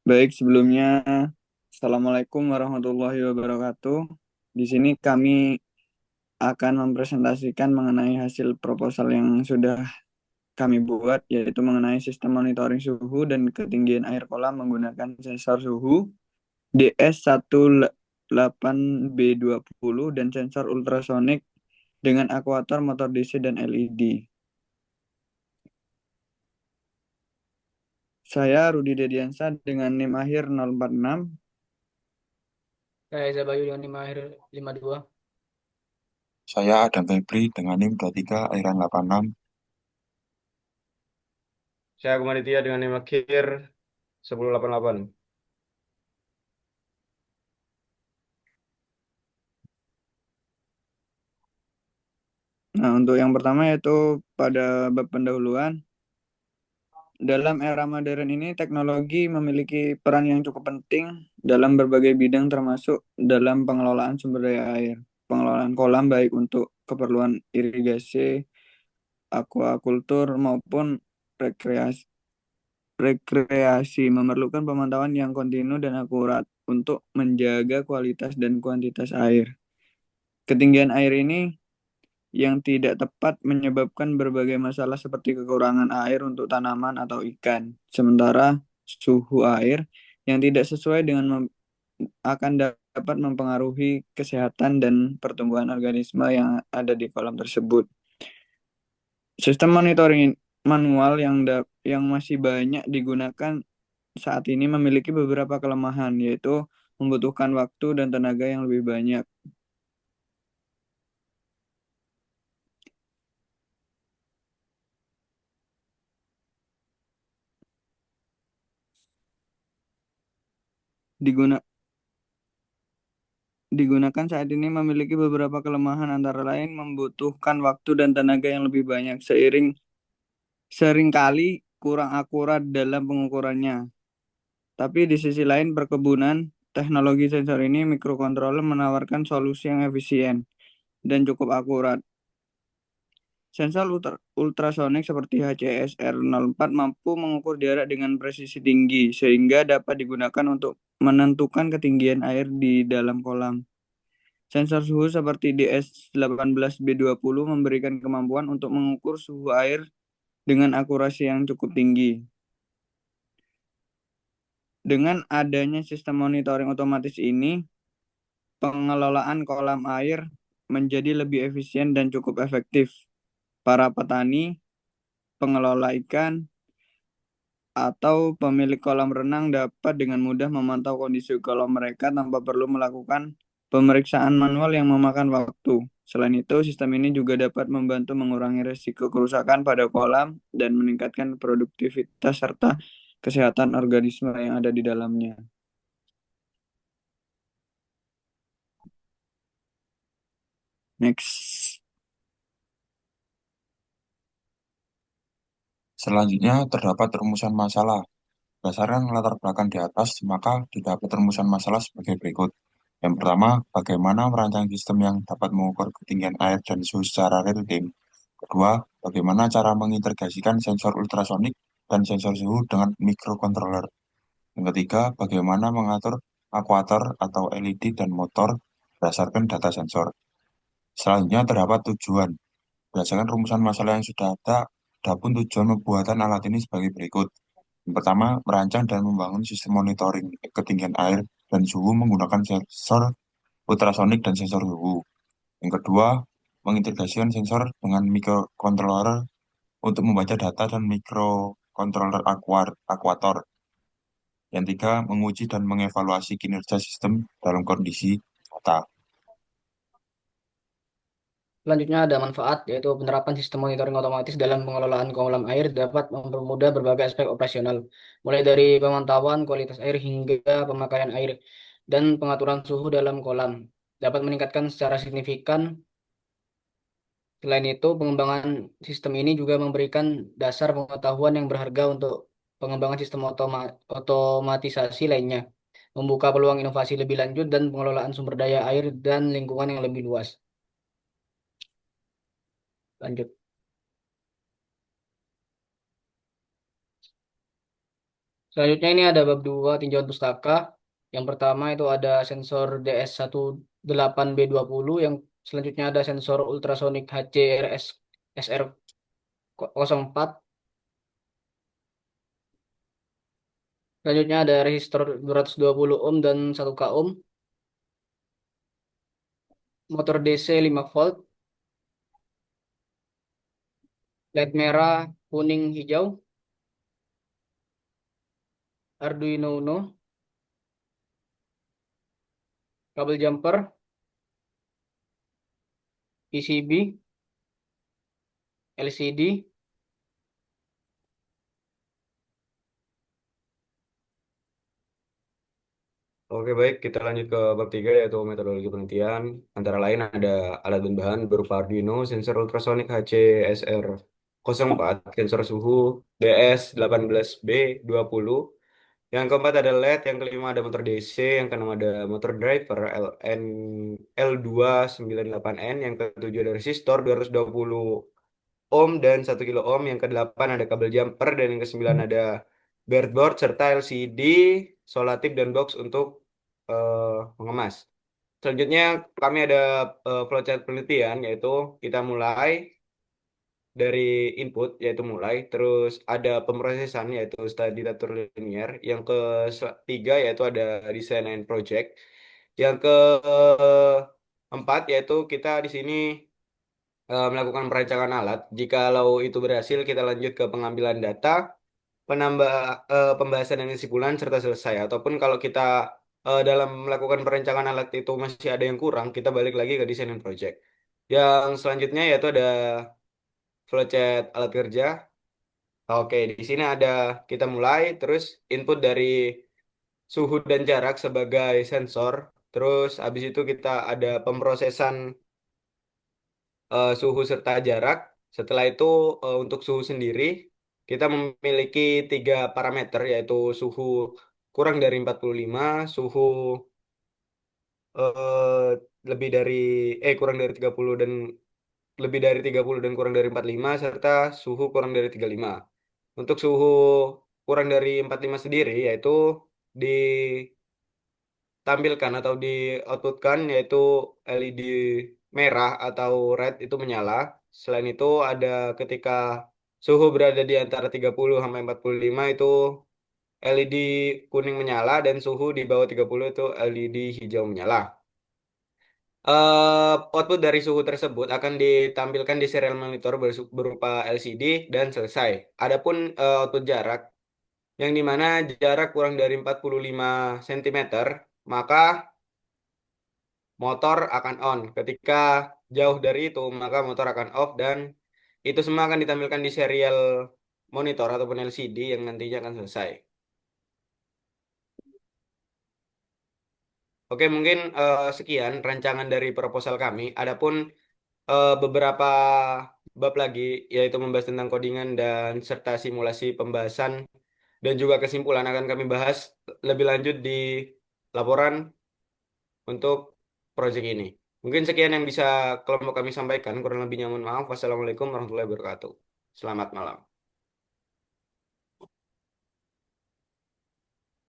Baik, sebelumnya Assalamualaikum warahmatullahi wabarakatuh. Di sini kami akan mempresentasikan mengenai hasil proposal yang sudah kami buat, yaitu mengenai sistem monitoring suhu dan ketinggian air kolam menggunakan sensor suhu DS18B20 dan sensor ultrasonik dengan akuator, motor DC, dan LED. Saya Rudi Dediansa dengan NIM akhir 046. Saya Eza Bayu dengan 5 akhir 52. Saya Adam Febri dengan NIM 23 airan 86. Saya Kumaditya dengan NIM akhir 1088. Nah, untuk yang pertama yaitu pada bab pendahuluan. Dalam era modern ini, teknologi memiliki peran yang cukup penting dalam berbagai bidang termasuk dalam pengelolaan sumber daya air. Pengelolaan kolam baik untuk keperluan irigasi, aquacultur maupun rekreasi, rekreasi memerlukan pemantauan yang kontinu dan akurat untuk menjaga kualitas dan kuantitas air. Ketinggian air ini yang tidak tepat menyebabkan berbagai masalah seperti kekurangan air untuk tanaman atau ikan. Sementara suhu air yang tidak sesuai dengan akan dapat mempengaruhi kesehatan dan pertumbuhan organisme yang ada di kolam tersebut. Sistem monitoring manual yang masih banyak digunakan saat ini memiliki beberapa kelemahan, yaitu membutuhkan waktu dan tenaga yang lebih banyak. Diguna, digunakan saat ini memiliki beberapa kelemahan, antara lain membutuhkan waktu dan tenaga yang lebih banyak seringkali kurang akurat dalam pengukurannya. Tapi di sisi lain perkebunan teknologi sensor ini mikrokontroller menawarkan solusi yang efisien dan cukup akurat. Sensor ultrasonik seperti HCSR04 mampu mengukur jarak dengan presisi tinggi sehingga dapat digunakan untuk menentukan ketinggian air di dalam kolam. Sensor suhu seperti DS18B20 memberikan kemampuan untuk mengukur suhu air dengan akurasi yang cukup tinggi. Dengan adanya sistem monitoring otomatis ini, pengelolaan kolam air menjadi lebih efisien dan cukup efektif. Para petani, pengelola ikan, atau pemilik kolam renang dapat dengan mudah memantau kondisi kolam mereka tanpa perlu melakukan pemeriksaan manual yang memakan waktu. Selain itu, sistem ini juga dapat membantu mengurangi risiko kerusakan pada kolam dan meningkatkan produktivitas serta kesehatan organisme yang ada di dalamnya. Next. Selanjutnya terdapat rumusan masalah. Berdasarkan latar belakang di atas, maka didapat rumusan masalah sebagai berikut. Yang pertama, bagaimana merancang sistem yang dapat mengukur ketinggian air dan suhu secara real time. Kedua, bagaimana cara mengintegrasikan sensor ultrasonik dan sensor suhu dengan microcontroller. Yang ketiga, bagaimana mengatur akuator atau LED dan motor berdasarkan data sensor. Selanjutnya terdapat tujuan. Berdasarkan rumusan masalah yang sudah ada, adapun tujuan pembuatan alat ini sebagai berikut. Yang pertama, merancang dan membangun sistem monitoring ketinggian air dan suhu menggunakan sensor ultrasonik dan sensor suhu. Yang kedua, mengintegrasikan sensor dengan microcontroller untuk membaca data dan microcontroller akuator. Yang tiga, menguji dan mengevaluasi kinerja sistem dalam kondisi nyata. Selanjutnya ada manfaat, yaitu penerapan sistem monitoring otomatis dalam pengelolaan kolam air dapat mempermudah berbagai aspek operasional, mulai dari pemantauan kualitas air hingga pemakaian air dan pengaturan suhu dalam kolam. Dapat meningkatkan secara signifikan. Selain itu, pengembangan sistem ini juga memberikan dasar pengetahuan yang berharga untuk pengembangan sistem otomatisasi lainnya, membuka peluang inovasi lebih lanjut dan pengelolaan sumber daya air dan lingkungan yang lebih luas. Lanjut. Selanjutnya ini ada bab 2 tinjauan pustaka. Yang pertama itu ada sensor DS18B20, yang selanjutnya ada sensor ultrasonic HCRS SR04. Selanjutnya ada resistor 220 ohm dan 1 k ohm, motor DC 5 volt, LED merah, kuning, hijau, Arduino Uno, kabel jumper, PCB, LCD. Oke, baik. Kita lanjut ke bab 3, yaitu metodologi penelitian. Antara lain ada alat dan bahan berupa Arduino, sensor ultrasonic HCSR04, sensor suhu DS18B20. Yang keempat ada LED, yang kelima ada motor DC, yang keenam ada motor driver L298N, yang ketujuh ada resistor 220 ohm dan 1 kilo ohm, yang kedelapan ada kabel jumper, dan yang kesembilan ada breadboard serta LCD, solatif dan box untuk mengemas. Selanjutnya kami ada flowchart penelitian, yaitu kita mulai dari input, yaitu mulai, terus ada pemrosesan, yaitu study data linear, yang ketiga yaitu ada design and project, yang keempat yaitu kita di sini melakukan perancangan alat. Jikalau itu berhasil, kita lanjut ke pengambilan data, penambah pembahasan dan kesimpulan serta selesai. Ataupun kalau kita dalam melakukan perancangan alat itu masih ada yang kurang, kita balik lagi ke desain dan project. Yang selanjutnya yaitu ada flowchart alat kerja. Oke, di sini ada kita mulai, terus input dari suhu dan jarak sebagai sensor. Terus habis itu kita ada pemrosesan suhu serta jarak. Setelah itu untuk suhu sendiri kita memiliki 3 parameter, yaitu suhu kurang dari 45, suhu eh, lebih dari kurang dari 30 dan lebih dari 30 dan kurang dari 45, serta suhu kurang dari 35. Untuk suhu kurang dari 45 sendiri yaitu ditampilkan atau di outputkan, yaitu LED merah atau red itu menyala. Selain itu ada ketika suhu berada di antara 30 sampai 45 itu LED kuning menyala, dan suhu di bawah 30 itu LED hijau menyala. Output dari suhu tersebut akan ditampilkan di serial monitor berupa LCD dan selesai. Adapun output jarak, yang dimana jarak kurang dari 45 cm, maka motor akan on. Ketika jauh dari itu, maka motor akan off, dan itu semua akan ditampilkan di serial monitor ataupun LCD yang nantinya akan selesai. Oke, mungkin sekian rancangan dari proposal kami. Adapun beberapa bab lagi, yaitu membahas tentang codingan dan serta simulasi pembahasan dan juga kesimpulan, akan kami bahas lebih lanjut di laporan untuk proyek ini. Mungkin sekian yang bisa kelompok kami sampaikan. Kurang lebihnya mohon maaf. Wassalamualaikum warahmatullahi wabarakatuh. Selamat malam.